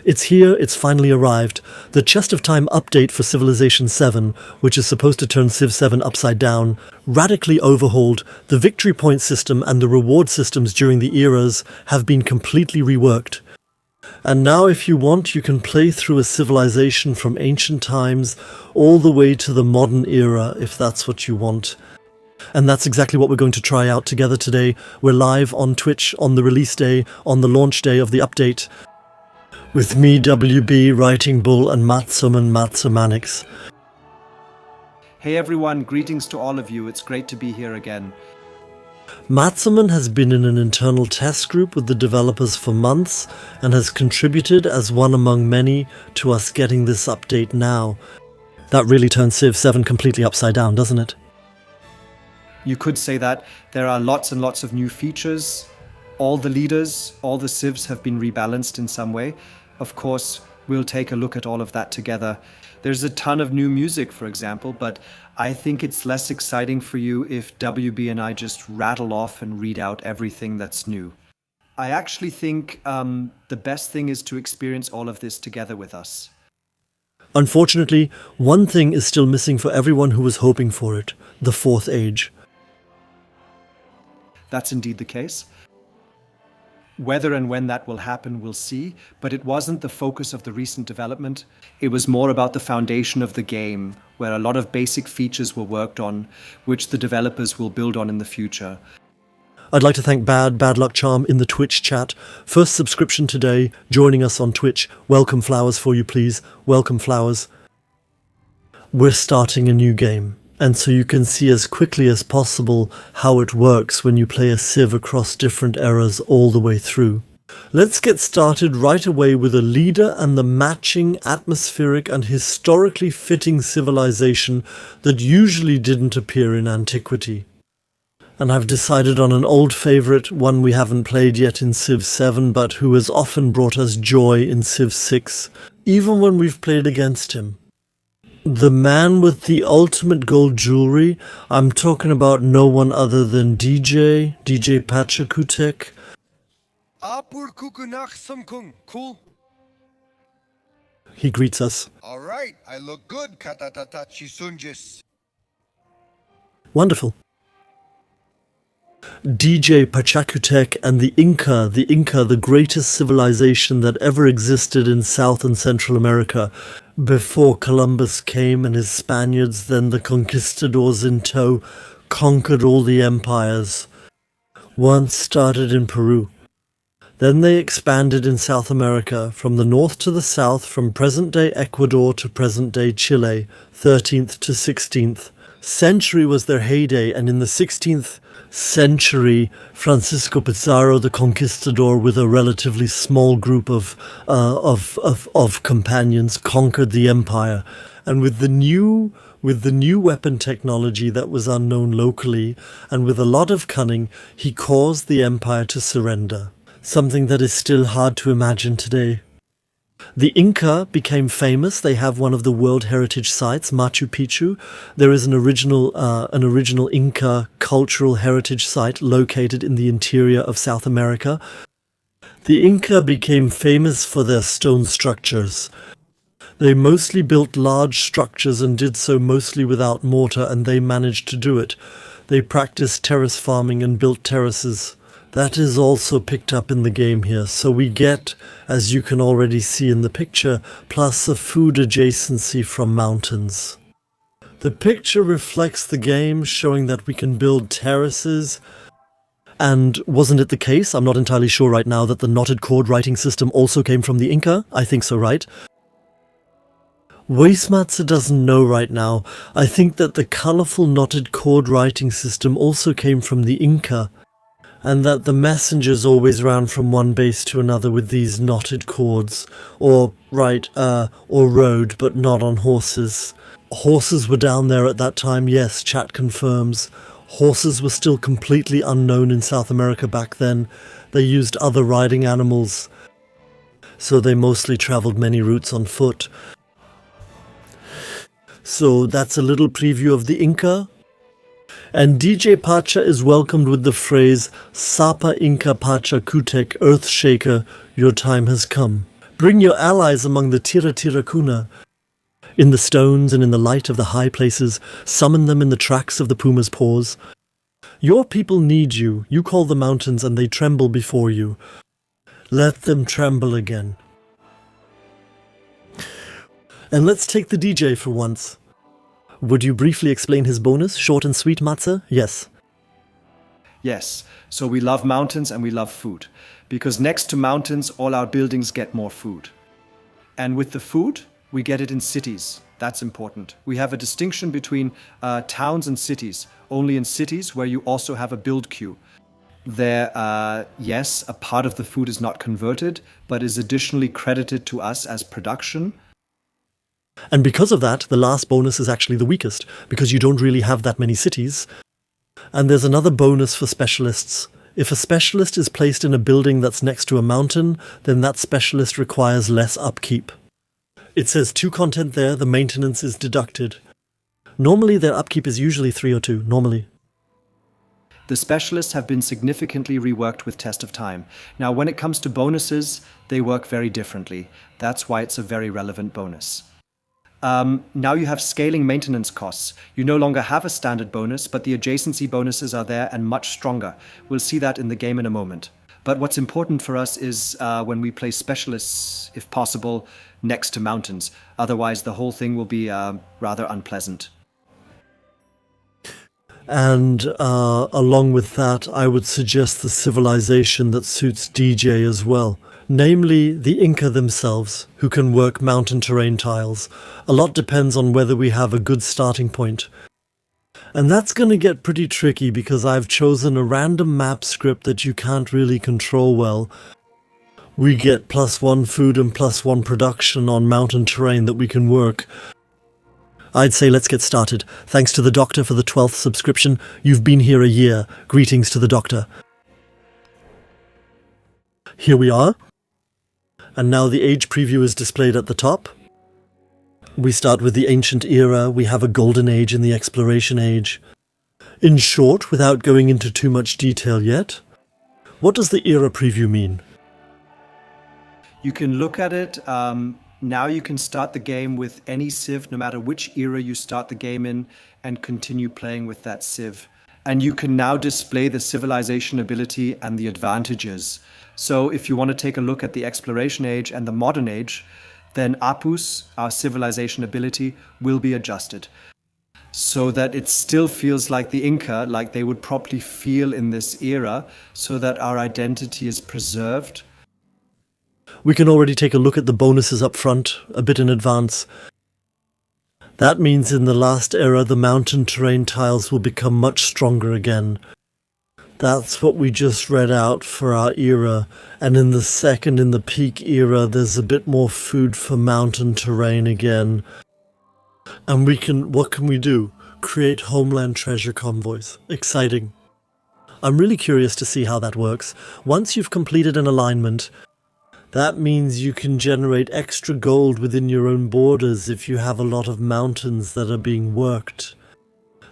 It's here, it's finally arrived. The Chest of Time update for Civilization 7, which is supposed to turn Civ 7 upside down, radically overhauled. The victory point system and the reward systems during the eras have been completely reworked. And now if you want, you can play through a civilization from ancient times all the way to the modern era, if that's what you want. And that's exactly what we're going to try out together today. We're live on Twitch on the release day, on the launch day of the update, with me, WB, Writing Bull, and Matsuman Matsumanix. Hey everyone, greetings to all of you. It's great to be here again. Matsuman has been in an internal test group with the developers for months and has contributed as one among many to us getting this update now. That really turns Civ 7 completely upside down, doesn't it? You could say that. There are lots and lots of new features. All the leaders, all the civs have been rebalanced in some way. Of course, we'll take a look at all of that together. There's a ton of new music, for example, but I think it's less exciting for you if WB and I just rattle off and read out everything that's new. I actually think the best thing is to experience all of this together with us. Unfortunately, one thing is still missing for everyone who was hoping for it: the Fourth Age. That's indeed the case. Whether and when that will happen, we'll see, but it wasn't the focus of the recent development. It was more about the foundation of the game, where a lot of basic features were worked on, which the developers will build on in the future. I'd like to thank Bad Luck Charm in the Twitch chat. First subscription today, joining us on Twitch. Welcome flowers for you, please. Welcome flowers. We're starting a new game, and so you can see as quickly as possible how it works when you play a Civ across different eras all the way through. Let's get started right away with a leader and the matching atmospheric and historically fitting civilization that usually didn't appear in antiquity. And I've decided on an old favourite, one we haven't played yet in Civ 7, but who has often brought us joy in Civ 6, even when we've played against him. The man with the ultimate gold jewelry. I'm talking about no one other than DJ Pachacuti. Cool. He greets us. All right, I look good, Katatatachi Sunjis. Wonderful. DJ Pachacuti and the Inca, the greatest civilization that ever existed in South and Central America. Before Columbus came and his Spaniards, then the conquistadors in tow, conquered all the empires. Once started in Peru. Then they expanded in South America, from the north to the south, from present-day Ecuador to present-day Chile, 13th to 16th. Century was their heyday, and in the 16th century, Francisco Pizarro, the conquistador, with a relatively small group of companions, conquered the empire. And with the new weapon technology that was unknown locally, and with a lot of cunning, he caused the empire to surrender. Something that is still hard to imagine today. The Inca became famous. They have one of the World Heritage Sites, Machu Picchu. There is an original Inca cultural heritage site located in the interior of South America. The Inca became famous for their stone structures. They mostly built large structures and did so mostly without mortar, and they managed to do it. They practiced terrace farming and built terraces. That is also picked up in the game here, so we get, as you can already see in the picture, plus a food adjacency from mountains. The picture reflects the game, showing that we can build terraces. And wasn't it the case, I'm not entirely sure right now, that the knotted chord writing system also came from the Inca? I think so, right? Wastematzer doesn't know right now. I think that the colourful knotted chord writing system also came from the Inca, and that the messengers always ran from one base to another with these knotted cords, or rode, but not on horses. Horses were down there at that time, yes, chat confirms. Horses were still completely unknown in South America back then. They used other riding animals, so they mostly travelled many routes on foot. So that's a little preview of the Inca. And DJ Pacha is welcomed with the phrase, Sapa Inca Pachacuti, Earthshaker, your time has come. Bring your allies among the Tira Tira Kuna. In the stones and in the light of the high places, summon them in the tracks of the puma's paws. Your people need you. You call the mountains and they tremble before you. Let them tremble again. And let's take the DJ for once. Would you briefly explain his bonus, short and sweet, Matze? Yes. Yes, so we love mountains and we love food. Because next to mountains, all our buildings get more food. And with the food, we get it in cities. That's important. We have a distinction between towns and cities. Only in cities where you also have a build queue. There, yes, a part of the food is not converted, but is additionally credited to us as production. And because of that, the last bonus is actually the weakest, because you don't really have that many cities. And there's another bonus for specialists. If a specialist is placed in a building that's next to a mountain, then that specialist requires less upkeep. It says 2 content there, the maintenance is deducted. Normally their upkeep is usually 3 or 2, normally. The specialists have been significantly reworked with Test of Time. Now, when it comes to bonuses, they work very differently. That's why it's a very relevant bonus. Now you have scaling maintenance costs. You no longer have a standard bonus, but the adjacency bonuses are there and much stronger. We'll see that in the game in a moment. But what's important for us is when we play specialists, if possible, next to mountains. Otherwise, the whole thing will be rather unpleasant. And along with that, I would suggest the civilization that suits DJ as well. Namely, the Inca themselves, who can work mountain terrain tiles. A lot depends on whether we have a good starting point. And that's going to get pretty tricky because I've chosen a random map script that you can't really control well. We get +1 food and +1 production on mountain terrain that we can work. I'd say let's get started. Thanks to the Doctor for the 12th subscription. You've been here a year. Greetings to the Doctor. Here we are. And now the age preview is displayed at the top. We start with the Ancient Era. We have a Golden Age and the Exploration Age. In short, without going into too much detail yet, what does the Era preview mean? You can look at it. Now you can start the game with any civ, no matter which era you start the game in, and continue playing with that civ. And you can now display the civilization ability and the advantages. So if you want to take a look at the Exploration Age and the Modern Age, then Apus, our civilization ability, will be adjusted. So that it still feels like the Inca, like they would probably feel in this era, so that our identity is preserved. We can already take a look at the bonuses up front, a bit in advance. That means in the last era the mountain terrain tiles will become much stronger again. That's what we just read out for our era, and in the second, in the peak era, there's a bit more food for mountain terrain again. And what can we do? Create homeland treasure convoys. Exciting. I'm really curious to see how that works. Once you've completed an alignment, that means you can generate extra gold within your own borders if you have a lot of mountains that are being worked.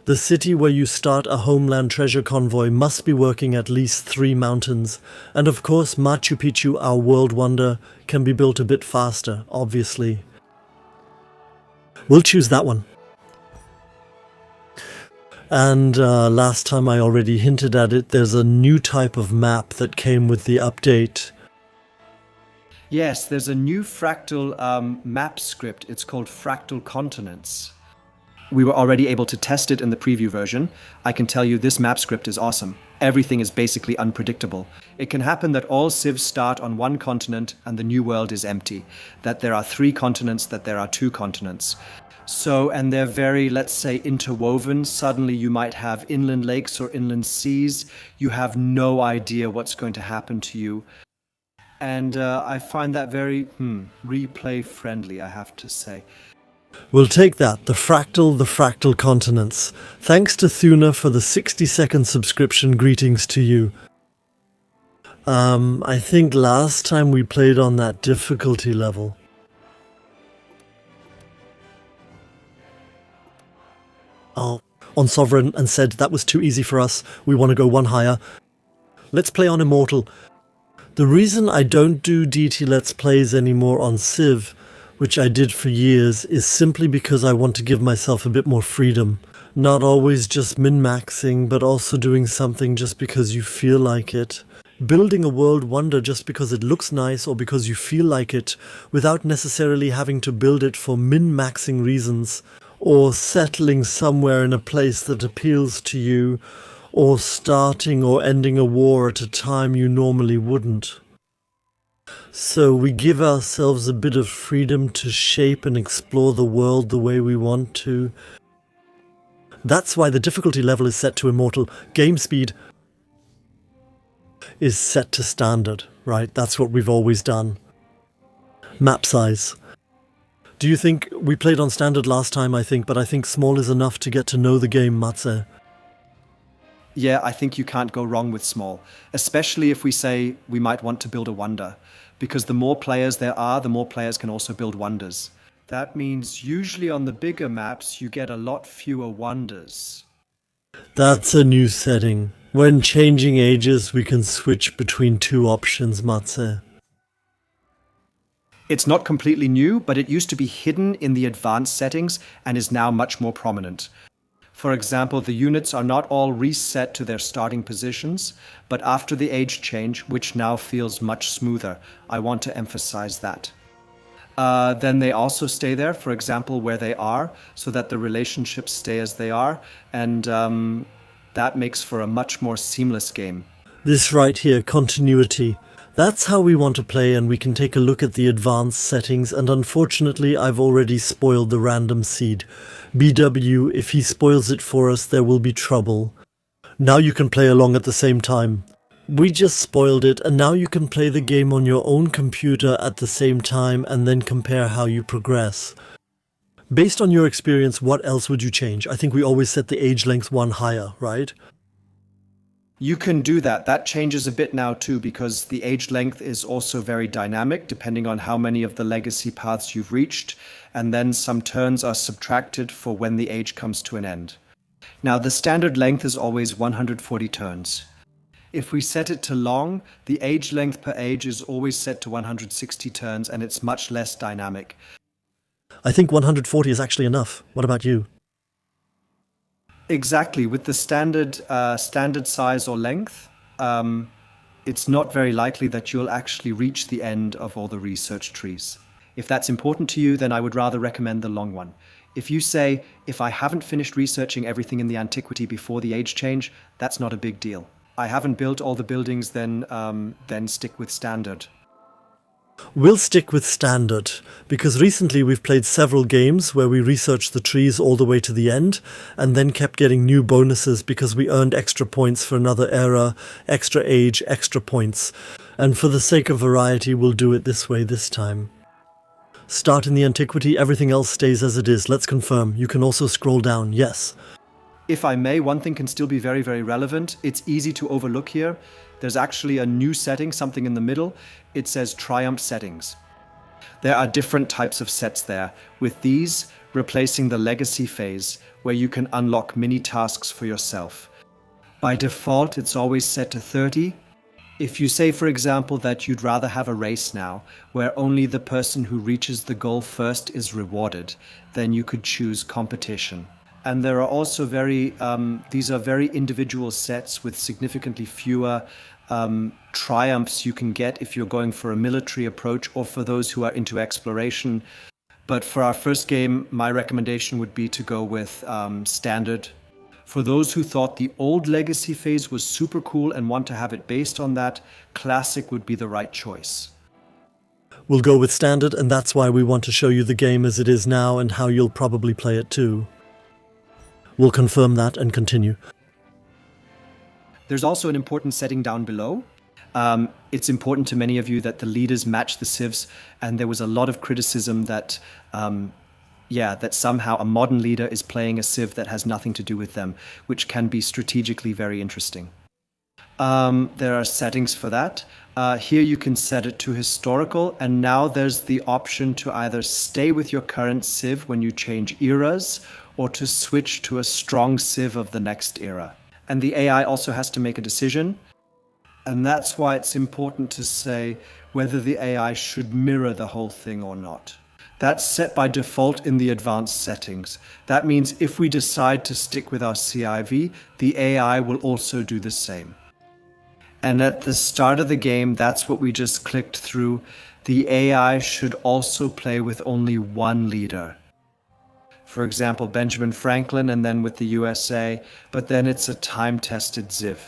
The city where you start a homeland treasure convoy must be working at least 3 mountains, and of course Machu Picchu, our world wonder, can be built a bit faster, obviously. We'll choose that one. And last time I already hinted at it, there's a new type of map that came with the update. Yes, there's a new fractal map script. It's called Fractal Continents. We were already able to test it in the preview version. I can tell you this map script is awesome. Everything is basically unpredictable. It can happen that all civs start on one continent and the new world is empty. That there are 3 continents, that there are 2 continents. So, and they're very, let's say, interwoven. Suddenly you might have inland lakes or inland seas. You have no idea what's going to happen to you. And I find that very replay friendly, I have to say. We'll take that, the fractal continents. Thanks to Thuna for the 60-second subscription. Greetings to you. I think last time we played on that difficulty level. Oh, on Sovereign and said that was too easy for us. We want to go one higher. Let's play on Immortal. The reason I don't do DT Let's Plays anymore on Civ, which I did for years, is simply because I want to give myself a bit more freedom. Not always just min-maxing, but also doing something just because you feel like it. Building a world wonder just because it looks nice or because you feel like it, without necessarily having to build it for min-maxing reasons, or settling somewhere in a place that appeals to you, or starting or ending a war at a time you normally wouldn't. So we give ourselves a bit of freedom to shape and explore the world the way we want to. That's why the difficulty level is set to immortal. Game speed is set to standard, right? That's what we've always done. Map size. Do you think we played on standard last time, I think, but I think small is enough to get to know the game, Matze. Yeah, I think you can't go wrong with small, especially if we say we might want to build a wonder, because the more players there are, the more players can also build wonders. That means usually on the bigger maps, you get a lot fewer wonders. That's a new setting. When changing ages, we can switch between two options, Matze. It's not completely new, but it used to be hidden in the advanced settings and is now much more prominent. For example, the units are not all reset to their starting positions, but after the age change, which now feels much smoother. I want to emphasize that. Then they also stay there, for example, where they are, so that the relationships stay as they are, and that makes for a much more seamless game. This right here, continuity. That's how we want to play, and we can take a look at the advanced settings, and unfortunately I've already spoiled the random seed. BW, if he spoils it for us, there will be trouble. Now you can play along at the same time. We just spoiled it, and now you can play the game on your own computer at the same time and then compare how you progress. Based on your experience, what else would you change? I think we always set the age length one higher, right? You can do that. That changes a bit now too, because the age length is also very dynamic, depending on how many of the legacy paths you've reached, and then some turns are subtracted for when the age comes to an end. Now, the standard length is always 140 turns. If we set it to long, the age length per age is always set to 160 turns, and it's much less dynamic. I think 140 is actually enough. What about you? Exactly. With the standard size or length, it's not very likely that you'll actually reach the end of all the research trees. If that's important to you, then I would rather recommend the long one. If you say, if I haven't finished researching everything in the antiquity before the age change, that's not a big deal. I haven't built all the buildings, then stick with standard. We'll stick with standard, because recently we've played several games where we researched the trees all the way to the end, and then kept getting new bonuses because we earned extra points for another era, extra age, extra points. And for the sake of variety, we'll do it this way this time. Start in the antiquity, everything else stays as it is. Let's confirm. You can also scroll down, yes. If I may, one thing can still be very, very relevant. It's easy to overlook here. There's actually a new setting, something in the middle. It says Triumph Settings. There are different types of sets there, with these replacing the legacy phase, where you can unlock mini tasks for yourself. By default, it's always set to 30. If you say, for example, that you'd rather have a race now, where only the person who reaches the goal first is rewarded, then you could choose competition. And there are also these are very individual sets with significantly fewer triumphs you can get if you're going for a military approach or for those who are into exploration. But for our first game, my recommendation would be to go with standard. For those who thought the old legacy phase was super cool and want to have it based on that, classic would be the right choice. We'll go with standard, and that's why we want to show you the game as it is now and how you'll probably play it too. We'll confirm that and continue. There's also an important setting down below. It's important to many of you that the leaders match the civs, and there was a lot of criticism that that somehow a modern leader is playing a civ that has nothing to do with them, which can be strategically very interesting. There are settings for that. Here you can set it to historical, and now there's the option to either stay with your current civ when you change eras, or to switch to a strong civ of the next era. And the AI also has to make a decision. And that's why it's important to say whether the AI should mirror the whole thing or not. That's set by default in the advanced settings. That means if we decide to stick with our CIV, the AI will also do the same. And at the start of the game, that's what we just clicked through. The AI should also play with only one leader. For example, Benjamin Franklin and then with the USA, but then it's a time-tested Ziv.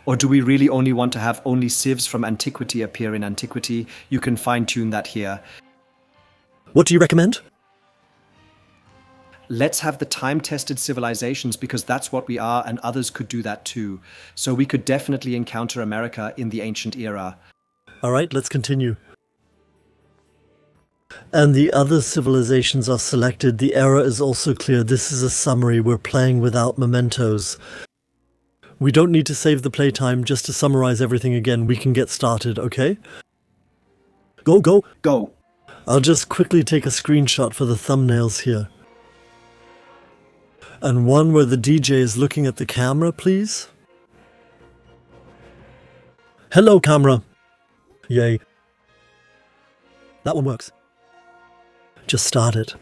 Or do we really only want to have only civs from antiquity appear in antiquity? You can fine-tune that here. What do you recommend? Let's have the time-tested civilizations because that's what we are and others could do that too. So we could definitely encounter America in the ancient era. All right, let's continue. And the other civilizations are selected. The error is also clear. This is a summary. We're playing without mementos. We don't need to save the playtime. Just to summarize everything again, we can get started, okay? Go, go! Go! I'll just quickly take a screenshot for the thumbnails here. And one where the DJ is looking at the camera, please. Hello, camera. Yay. That one works. Just start it.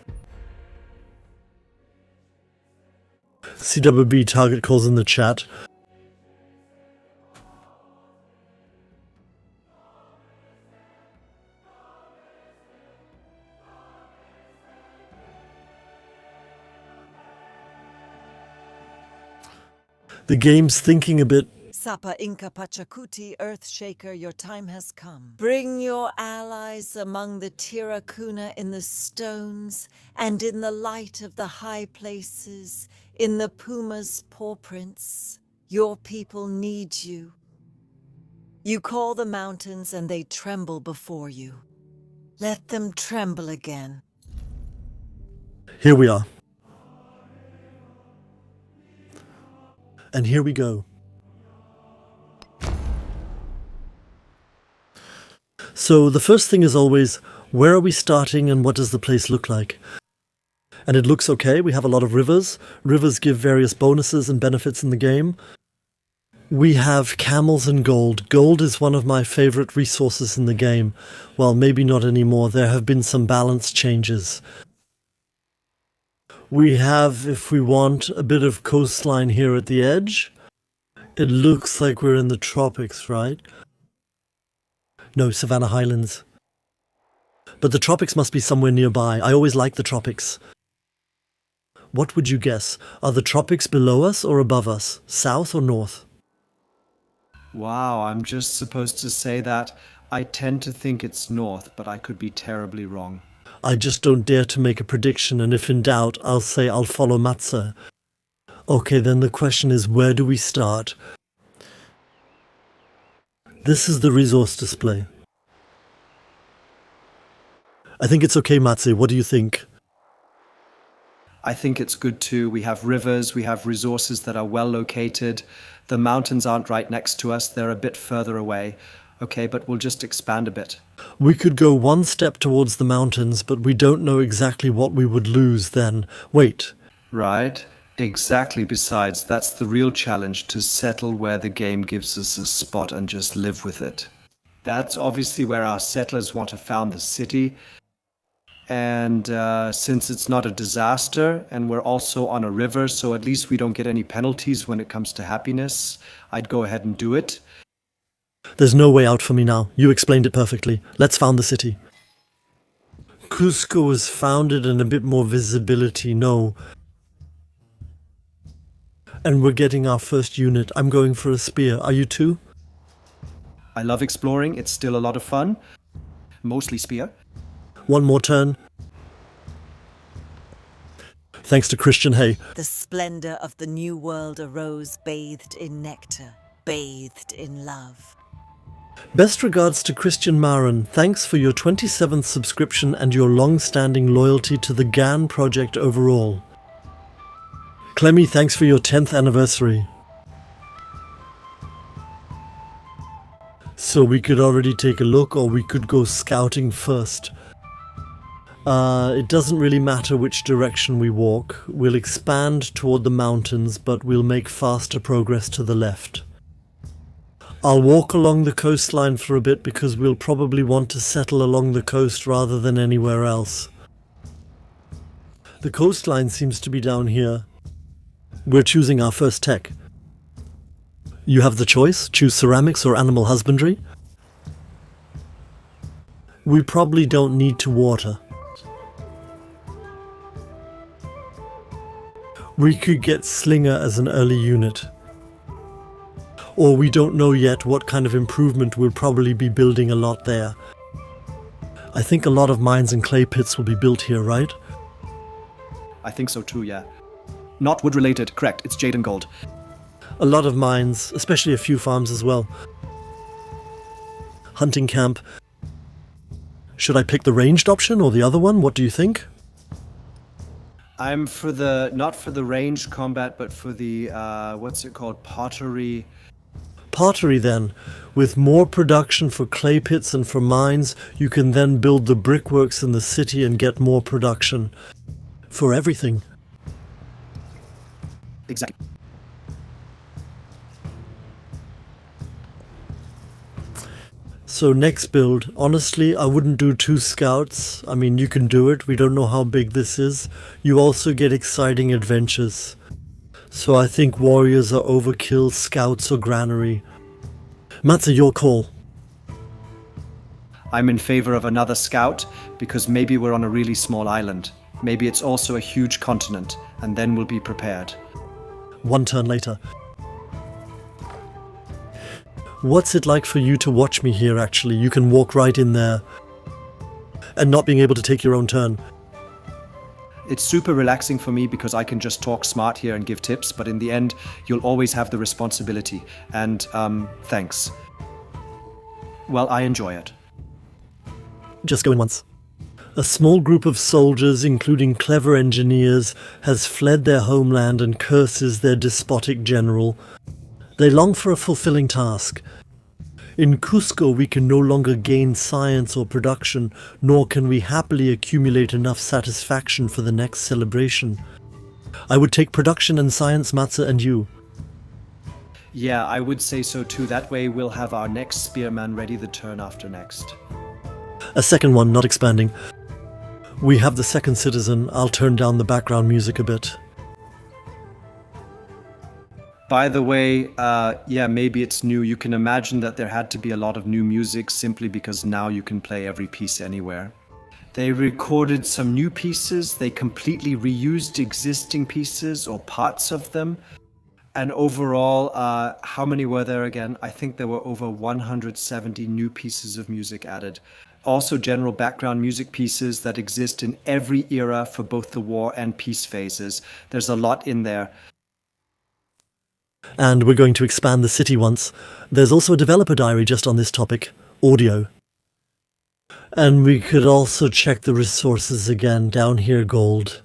CWB target calls in the chat. The game's thinking a bit. Sapa Inca Pachacuti, Earthshaker, your time has come. Bring your allies among the Tirakuna in the stones, and in the light of the high places, in the Puma's paw prints. Your people need you. You call the mountains and they tremble before you. Let them tremble again. Here we are. And here we go. So the first thing is always, where are we starting and what does the place look like? And it looks okay. We have a lot of rivers. Rivers give various bonuses and benefits in the game. We have camels and gold. Gold is one of my favorite resources in the game. Well, maybe not anymore. There have been some balance changes. We have, if we want, a bit of coastline here at the edge. It looks like we're in the tropics, right? No, Savannah Highlands. But the tropics must be somewhere nearby. I always like the tropics. What would you guess? Are the tropics below us or above us? South or north? Wow, I'm just supposed to say that. I tend to think it's north, but I could be terribly wrong. I just don't dare to make a prediction, and if in doubt, I'll say I'll follow Matze. Okay, then the question is, where do we start? This is the resource display. I think it's okay, Matze. What do you think? I think it's good too. We have rivers, we have resources that are well located. The mountains aren't right next to us, they're a bit further away. Okay, but we'll just expand a bit. We could go one step towards the mountains, but we don't know exactly what we would lose then. Wait. Right, exactly. Besides, that's the real challenge, to settle where the game gives us a spot and just live with it. That's obviously where our settlers want to found the city. And since it's not a disaster, and we're also on a river, so at least we don't get any penalties when it comes to happiness, I'd go ahead and do it. There's no way out for me now. You explained it perfectly. Let's found the city. Cusco was founded and a bit more visibility, no. And we're getting our first unit. I'm going for a spear. Are you too? I love exploring. It's still a lot of fun. Mostly spear. One more turn. Thanks to Christian Hay. The splendor of the new world arose bathed in nectar, bathed in love. Best regards to Christian Marin. Thanks for your 27th subscription and your long-standing loyalty to the GAN project overall. Clemmy, thanks for your 10th anniversary. So we could already take a look, or we could go scouting first. It doesn't really matter which direction we walk. We'll expand toward the mountains, but we'll make faster progress to the left. I'll walk along the coastline for a bit because we'll probably want to settle along the coast rather than anywhere else. The coastline seems to be down here. We're choosing our first tech. You have the choice, choose ceramics or animal husbandry. We probably don't need to water. We could get Slinger as an early unit. Or we don't know yet what kind of improvement we'll probably be building a lot there. I think a lot of mines and clay pits will be built here, right? I think so too, yeah. Not wood related, correct, it's jade and gold. A lot of mines, especially a few farms as well. Hunting camp. Should I pick the ranged option or the other one? What do you think? I'm for the, not for the ranged combat, but for the, what's it called, pottery. Pottery then. With more production for clay pits and for mines, you can then build the brickworks in the city and get more production. For everything. Exactly. So next build, honestly, I wouldn't do 2 scouts. I mean, you can do it. We don't know how big this is. You also get exciting adventures. So I think warriors are overkill, scouts or granary. Matze, your call. I'm in favor of another scout because maybe we're on a really small island. Maybe it's also a huge continent, and then we'll be prepared. 1 turn later. What's it like for you to watch me here, actually? You can walk right in there. And not being able to take your own turn. It's super relaxing for me because I can just talk smart here and give tips, but in the end, you'll always have the responsibility. And, thanks. Well, I enjoy it. Just go in once. A small group of soldiers, including clever engineers, has fled their homeland and curses their despotic general. They long for a fulfilling task. In Cusco we can no longer gain science or production, nor can we happily accumulate enough satisfaction for the next celebration. I would take production and science, Matze, and you. Yeah, I would say so too. That way we'll have our next spearman ready the turn after next. A second one, not expanding. We have the second citizen. I'll turn down the background music a bit. By the way, yeah, maybe it's new. You can imagine that there had to be a lot of new music simply because now you can play every piece anywhere. They recorded some new pieces. They completely reused existing pieces or parts of them. And overall, how many were there again? I think there were over 170 new pieces of music added. Also general background music pieces that exist in every era for both the war and peace phases. There's a lot in there. And we're going to expand the city once. There's also a developer diary just on this topic, audio. And we could also check the resources again, down here gold.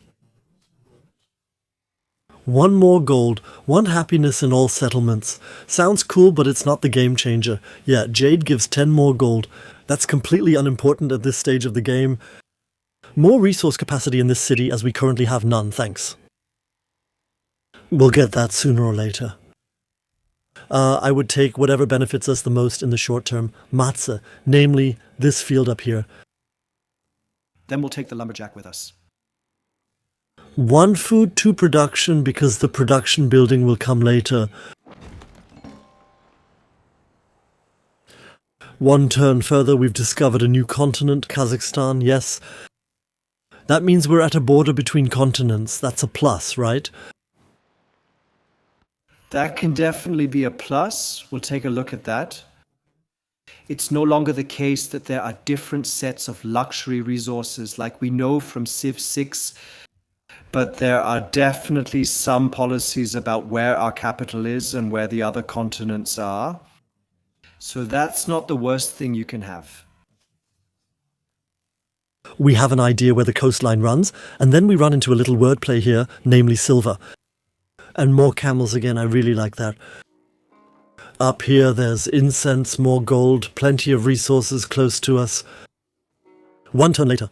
1 more gold, 1 happiness in all settlements. Sounds cool, but it's not the game changer. Yeah, Jade gives 10 more gold. That's completely unimportant at this stage of the game. More resource capacity in this city as we currently have none, thanks. We'll get that sooner or later. I would take whatever benefits us the most in the short term, Matze, namely this field up here. Then we'll take the lumberjack with us. 1 food, 2 production, because the production building will come later. 1 turn further, we've discovered a new continent, Kazakhstan, yes. That means we're at a border between continents. That's a plus, right? That can definitely be a plus. We'll take a look at that. It's no longer the case that there are different sets of luxury resources like we know from Civ 6, but there are definitely some policies about where our capital is and where the other continents are. So that's not the worst thing you can have. We have an idea where the coastline runs, and then we run into a little wordplay here, namely silver. And more camels again, I really like that. Up here there's incense, more gold, plenty of resources close to us. 1 turn later.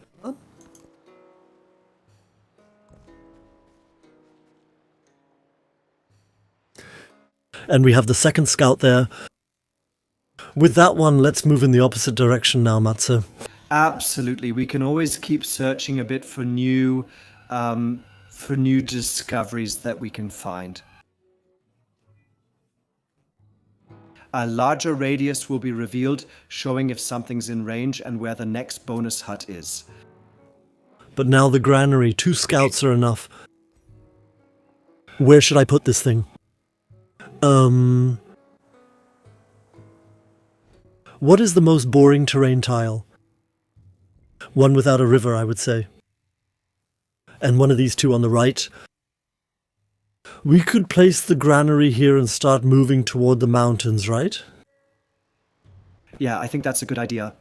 And we have the second scout there. With that one, let's move in the opposite direction now, Matze. Absolutely. We can always keep searching a bit for new discoveries that we can find. A larger radius will be revealed, showing if something's in range and where the next bonus hut is. But now the granary, 2 scouts are enough. Where should I put this thing? What is the most boring terrain tile? One without a river, I would say. And one of these 2 on the right. We could place the granary here and start moving toward the mountains, right? Yeah, I think that's a good idea.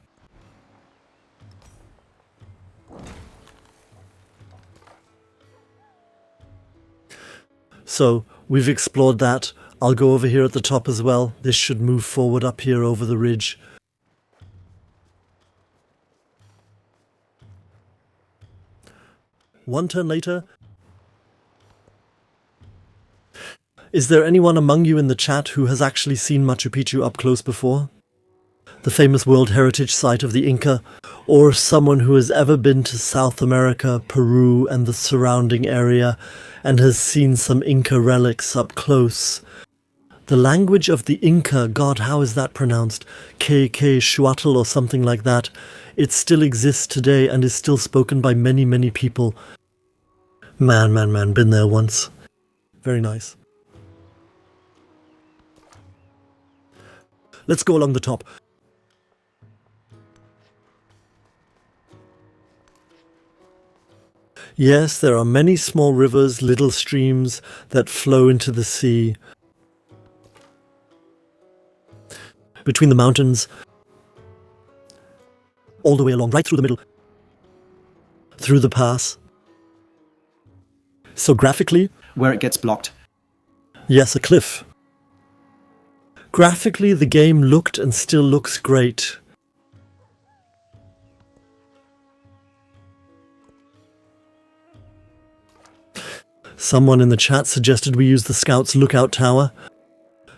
So, we've explored that. I'll go over here at the top as well. This should move forward up here over the ridge. One turn later. Is there anyone among you in the chat who has actually seen Machu Picchu up close before? The famous World Heritage Site of the Inca? Or someone who has ever been to South America, Peru and the surrounding area and has seen some Inca relics up close? The language of the Inca, God, how is that pronounced? Shuatl or something like that. It still exists today and is still spoken by many, many people. Man, been there once. Very nice. Let's go along the top. Yes, there are many small rivers, little streams that flow into the sea. Between the mountains, all the way along, right through the middle, through the pass. So graphically, Where it gets blocked. yes, a cliff. Graphically, the game looked and still looks great. Someone in the chat suggested we use the Scout's lookout tower.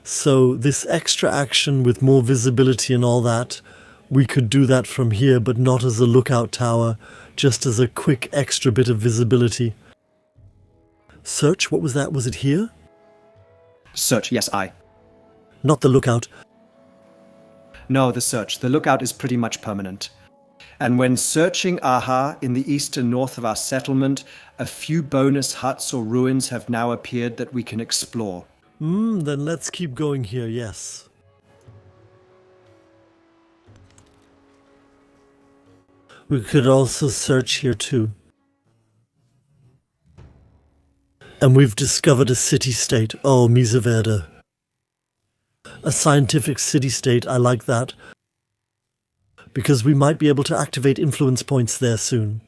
So this extra action with more visibility and all that, we could do that from here, but not as a lookout tower, just as a quick extra bit of visibility. Search, what was that? Was it here? Search, yes, I. Not the lookout. No, the search. The lookout is pretty much permanent. And when searching Aha in the east and north of our settlement, a few bonus huts or ruins have now appeared that we can explore. Then let's keep going here, yes. We could also search here too. And we've discovered a city-state. Oh, Miserverde. A scientific city-state, I like that. Because we might be able to activate influence points there soon.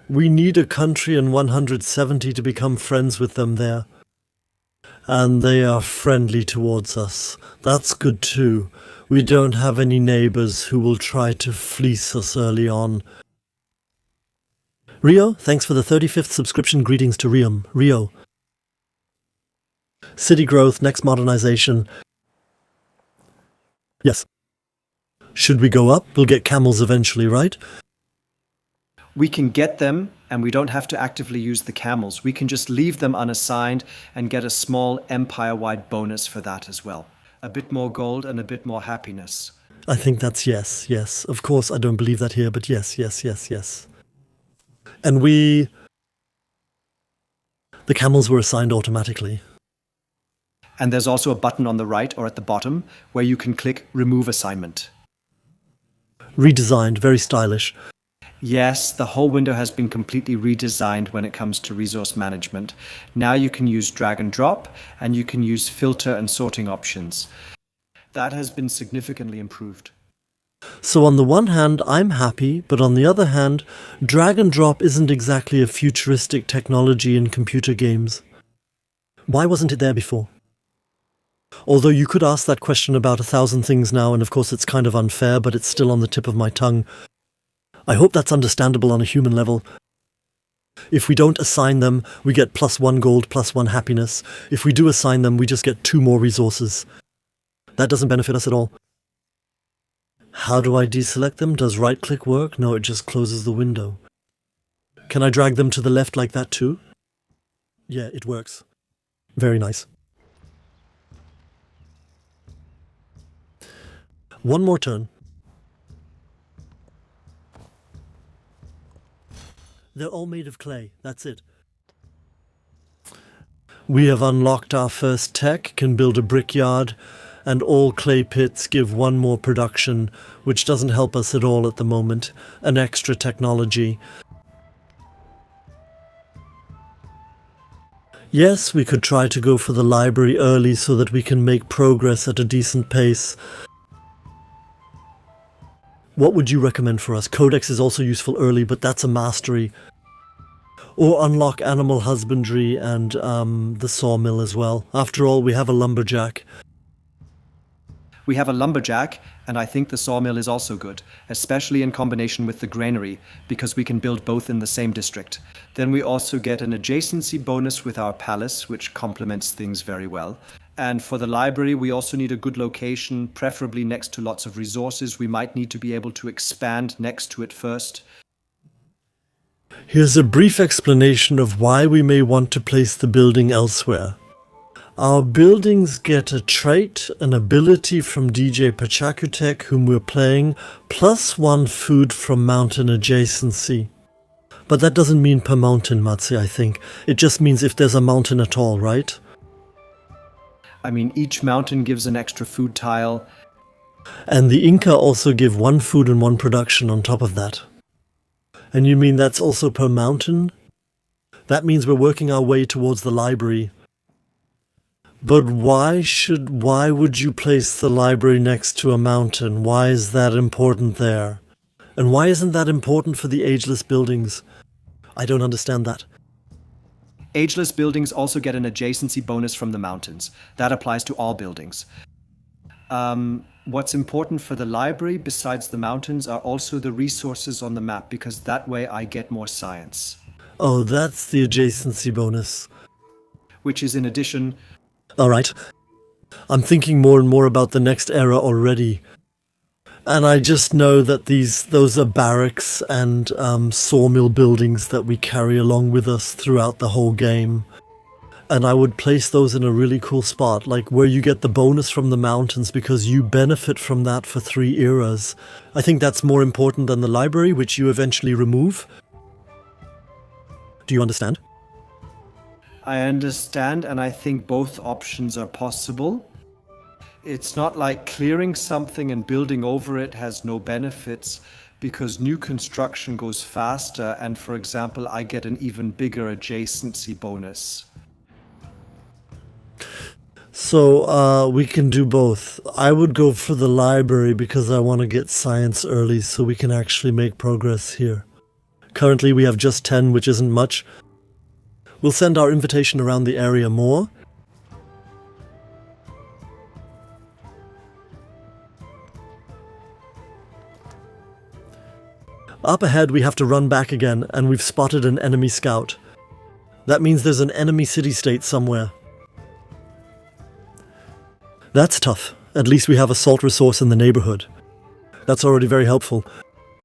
We need a country in 170 to become friends with them there. And they are friendly towards us. That's good too. We don't have any neighbors who will try to fleece us early on. Rio, thanks for the 35th subscription. Greetings to Rium. Rio. City growth, next modernization. Yes. Should we go up? We'll get camels eventually, right? We can get them, and we don't have to actively use the camels. We can just leave them unassigned and get a small empire-wide bonus for that as well. A bit more gold and a bit more happiness. I think that's yes, yes. Of course, I don't believe that here, but yes. And the camels were assigned automatically. And there's also a button on the right or at the bottom where you can click Remove Assignment. Redesigned, very stylish. Yes, the whole window has been completely redesigned when it comes to resource management. Now you can use drag and drop, and you can use filter and sorting options. That has been significantly improved. So on the one hand, I'm happy, but on the other hand, drag and drop isn't exactly a futuristic technology in computer games. Why wasn't it there before? Although you could ask that question about 1,000 things now, and of course it's kind of unfair, but it's still on the tip of my tongue. I hope that's understandable on a human level. If we don't assign them, we get +1 gold, +1 happiness. If we do assign them, we just get 2 more resources. That doesn't benefit us at all. How do I deselect them? Does right-click work? No, it just closes the window. Can I drag them to the left like that too? Yeah, it works. Very nice. One more turn. They're all made of clay, that's it. We have unlocked our first tech, can build a brickyard, and all clay pits give one more production, which doesn't help us at all at the moment. An extra technology. Yes, we could try to go for the library early so that we can make progress at a decent pace. What would you recommend for us? Codex is also useful early, but that's a mastery. Or unlock animal husbandry and the sawmill as well. After all, we have a lumberjack. We have a lumberjack, and I think the sawmill is also good, especially in combination with the granary, because we can build both in the same district. Then we also get an adjacency bonus with our palace, which complements things very well. And for the library, we also need a good location, preferably next to lots of resources. We might need to be able to expand next to it first. Here's a brief explanation of why we may want to place the building elsewhere. Our buildings get a trait, an ability from DJ Pachacuti, whom we're playing, plus 1 food from mountain adjacency. But that doesn't mean per mountain, Matze, I think. It just means if there's a mountain at all, right? I mean, each mountain gives an extra food tile. And the Inca also give 1 food and 1 production on top of that. And you mean that's also per mountain? That means we're working our way towards the library. But why would you place the library next to a mountain? Why is that important there? And why isn't that important for the ageless buildings? I don't understand that. Ageless buildings also get an adjacency bonus from the mountains. That applies to all buildings. What's important for the library, besides the mountains, are also the resources on the map, because that way I get more science. Oh, that's the adjacency bonus. Which is in addition... Alright. I'm thinking more and more about the next era already. And I just know that those are barracks and sawmill buildings that we carry along with us throughout the whole game. And I would place those in a really cool spot, like where you get the bonus from the mountains because you benefit from that for 3 eras. I think that's more important than the library, which you eventually remove. Do you understand? I understand, and I think both options are possible. It's not like clearing something and building over it has no benefits, because new construction goes faster, and for example, I get an even bigger adjacency bonus. So we can do both. I would go for the library because I want to get science early so we can actually make progress here. Currently we have just 10, which isn't much. We'll send our invitation around the area more. Up ahead we have to run back again, and we've spotted an enemy scout. That means there's an enemy city-state somewhere. That's tough. At least we have a salt resource in the neighborhood. That's already very helpful.